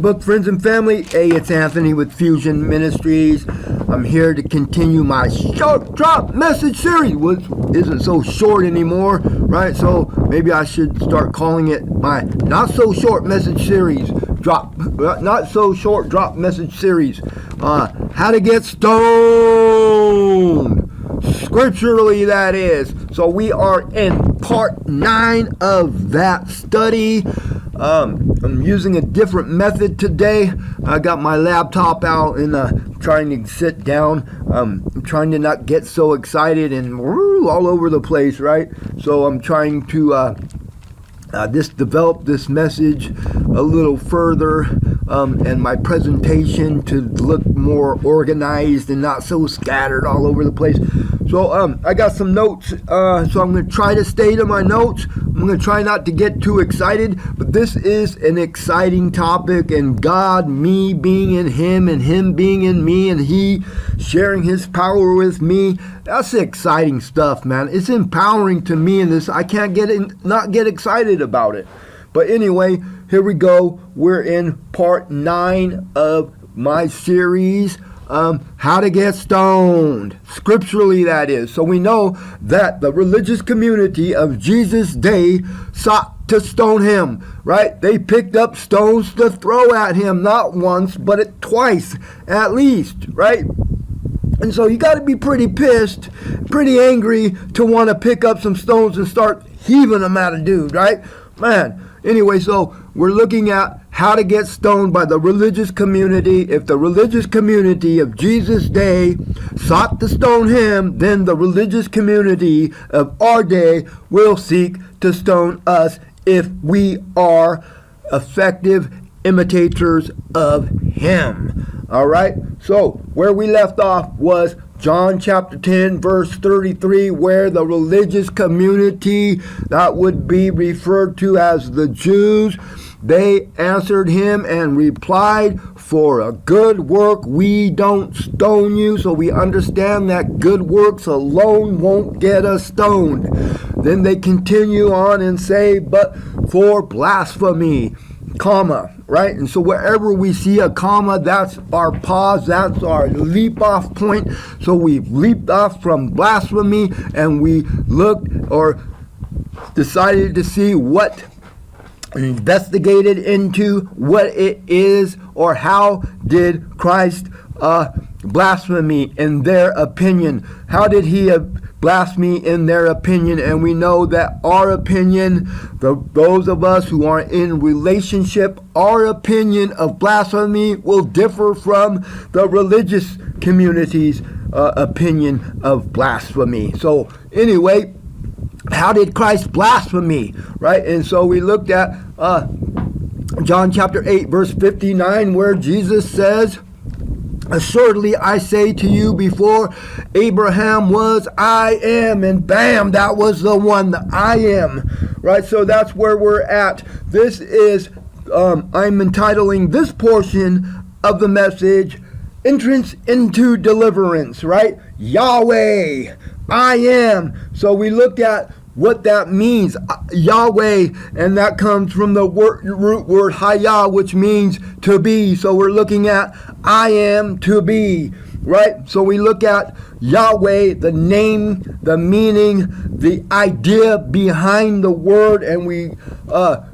Facebook friends and family. Hey, it's Anthony with Fusion Ministries. I'm here to continue my short drop message series, which isn't so short anymore, right? So maybe I should start calling it my not so short message series. Not so short drop message series. How to get stoned. Scripturally, that is. So we are in part 9 of that study. I'm using a different method today. I got my laptop out and trying to sit down. I'm trying to not get so excited and all over the place, right? So I'm trying to develop this message a little further, and my presentation to look more organized and not so scattered all over the place. So I got some notes, so I'm going to try to stay to my notes. I'm going to try not to get too excited, but this is an exciting topic, and God, me being in Him and Him being in me and He sharing His power with me, that's exciting stuff, man. It's empowering to me, and this I can't not get excited about it. But anyway, here we go. We're in part 9 of my series, how to get stoned. Scripturally, that is. So we know that the religious community of Jesus' day sought to stone him, right? They picked up stones to throw at him, not once, but twice at least, right? And so you got to be pretty pissed, pretty angry to want to pick up some stones and start heaving them at a dude, right? Man, anyway, so we're looking at how to get stoned by the religious community. If the religious community of Jesus' day sought to stone him, then the religious community of our day will seek to stone us if we are effective imitators of him. All right, so where we left off was John chapter 10, verse 33, where the religious community, that would be referred to as the Jews, they answered him and replied, "For a good work we don't stone you." So we understand that good works alone won't get us stoned. Then they continue on and say, "But for blasphemy," comma, right? And so wherever we see a comma, that's our pause, that's our leap off point. So we've leaped off from blasphemy and we looked or decided to see what, investigated into what it is, or how did Christ blasphemy in their opinion. How did he blasphemy in their opinion? And we know that our opinion, those of us who are in relationship, our opinion of blasphemy will differ from the religious community's opinion of blasphemy. So anyway, how did Christ blaspheme, right? And so we looked at John chapter 8, verse 59, where Jesus says, "Assuredly I say to you, before Abraham was, I am." And bam, that was the one, the I am, right? So that's where we're at. This is, I'm entitling this portion of the message, Entrance into Deliverance, right? Yahweh, I am. So we looked at what that means, Yahweh, and that comes from the root word Hayah, which means to be. So we're looking at I am to be, right? So we look at Yahweh, the name, the meaning, the idea behind the word, and we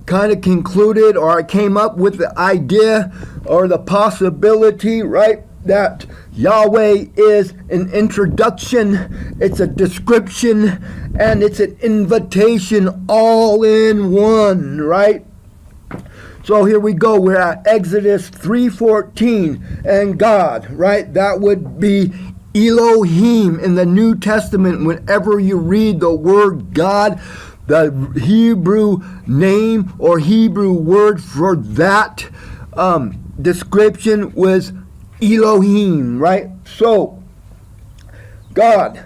kind of concluded, or I came up with the idea or the possibility, right, that Yahweh is an introduction, it's a description, and it's an invitation all in one, right? So here we go, we're at Exodus 3:14, and God, right, that would be Elohim in the New Testament. Whenever you read the word God, the Hebrew name or Hebrew word for that description was Elohim, right? So, God,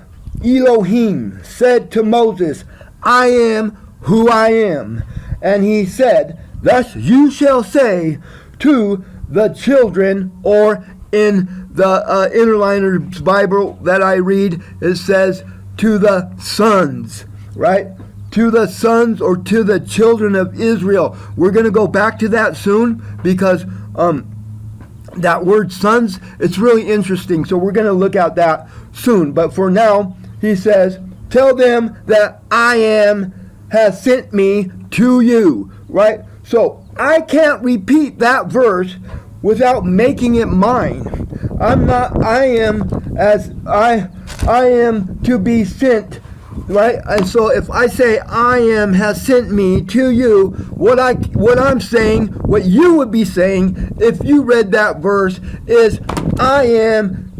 Elohim, said to Moses, "I am who I am." And he said, "Thus you shall say to the children," or in the Interliner's Bible that I read, it says, "to the sons," right? To the sons or to the children of Israel. We're going to go back to that soon, because that word sons, it's really interesting. So we're going to look at that soon. But for now, he says, tell them that I am has sent me to you, right? So I can't repeat that verse without making it mine. I am to be sent, right? And so if I say I am has sent me to you, what I'm saying, what you would be saying if you read that verse is I am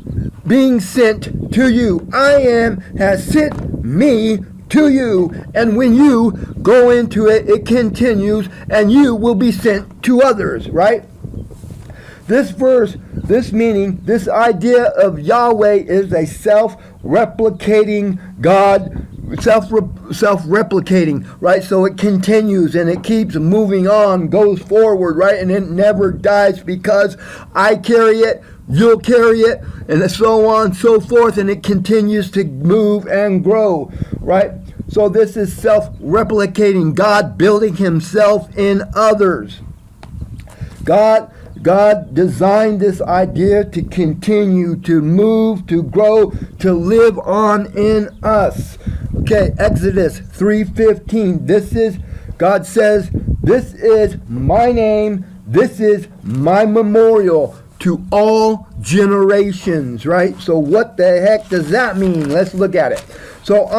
being sent to you. I am has sent me to you. And when you go into it, it continues, and you will be sent to others, right? This verse, this meaning, this idea of Yahweh is a self-replicating God, self-replicating, right? So it continues and it keeps moving on, goes forward, right? And it never dies because I carry it, you'll carry it, and so on, so forth, and it continues to move and grow, right? So this is self-replicating, God building himself in others. God designed this idea to continue, to move, to grow, to live on in us. Okay, Exodus 3:15. God says, this is my name, this is my memorial to all generations, right? So what the heck does that mean? Let's look at it. So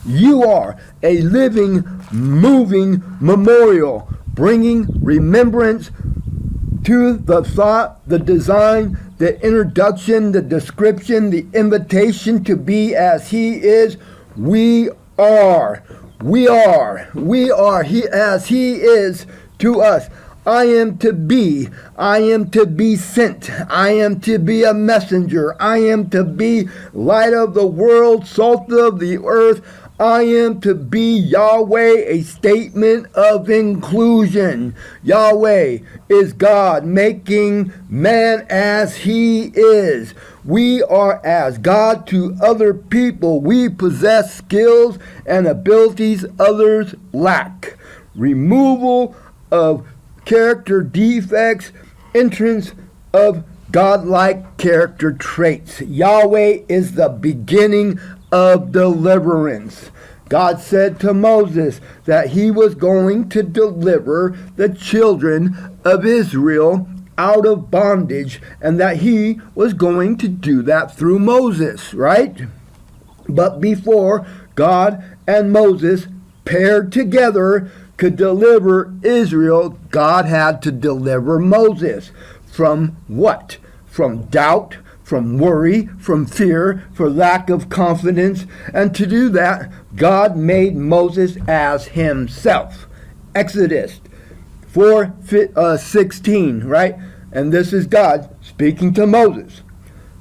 you are a living, moving memorial, bringing remembrance to the thought, the design, the introduction, the description, the invitation to be as he is. We are he as he is to us. I am to be sent. I am to be a messenger. I am to be light of the world, salt of the earth. I am to be Yahweh, a statement of inclusion. Yahweh is God making man as he is. We are as God to other people. We possess skills and abilities others lack. Removal of character defects, entrance of godlike character traits. Yahweh is the beginning of deliverance. God said to Moses that he was going to deliver the children of Israel out of bondage, and that he was going to do that through Moses, right? But before God and Moses paired together could deliver Israel, God had to deliver Moses from what? From doubt, from worry, from fear, for lack of confidence. And to do that, God made Moses as himself. Exodus 4:16, right? And this is God speaking to Moses,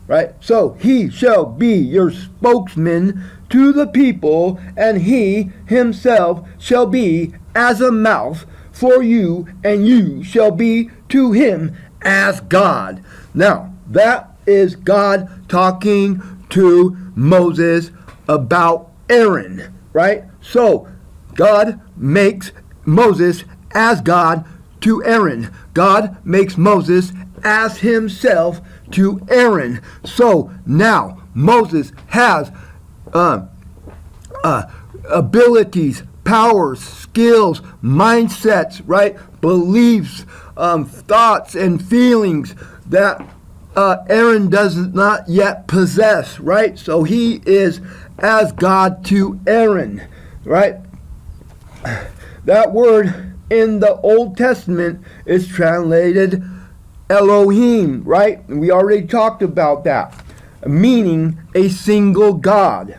right? So he shall be your spokesman to the people, and he himself shall be as a mouth for you, and you shall be to him as God. Now, that is God talking to Moses about Aaron, right? So, God makes Moses as God to Aaron. God makes Moses as himself to Aaron. So, now, Moses has abilities, powers, skills, mindsets, right? Beliefs, thoughts, and feelings that Aaron does not yet possess, right? So he is as God to Aaron, right? That word in the Old Testament is translated Elohim, right? And we already talked about that, meaning a single God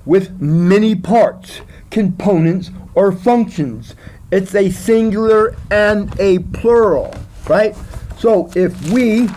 with many parts, components, or functions. It's a singular and a plural, right? So if we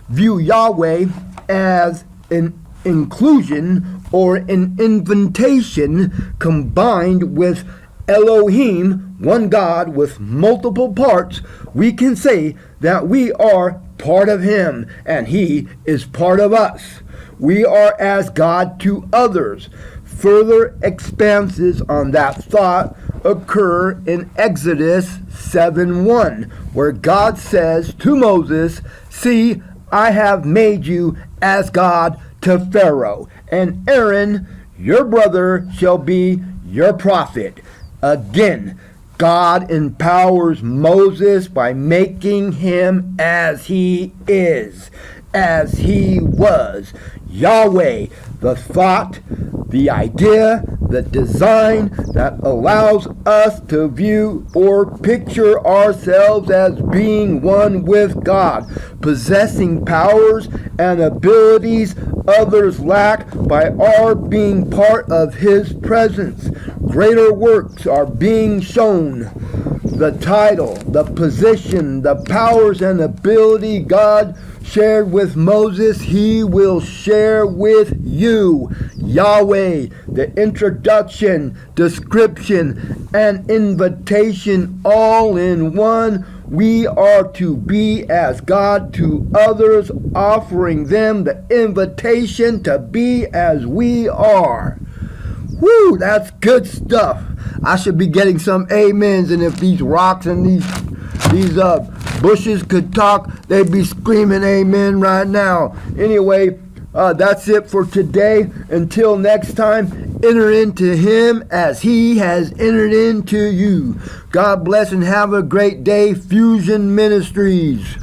view Yahweh as an inclusion or an invitation combined with Elohim, one God with multiple parts, we can say that we are part of him and he is part of us. We are as God to others. Further expanses on that thought occur in Exodus 7:1, where God says to Moses, "See, I have made you as God to Pharaoh, and Aaron, your brother, shall be your prophet." Again, God empowers Moses by making him as he is, as he was. Yahweh, the thought, the idea, the design that allows us to view or picture ourselves as being one with God, possessing powers and abilities others lack by our being part of His presence. Greater works are being shown. The title, the position, the powers and ability God shared with Moses, He will share with you. Yahweh, the introduction, description, and invitation all in one. We are to be as God to others, offering them the invitation to be as we are. Woo, that's good stuff. I should be getting some amens, and if these rocks and these bushes could talk, they'd be screaming amen right now. Anyway, that's it for today. Until next time, enter into Him as He has entered into you. God bless and have a great day. Fusion Ministries.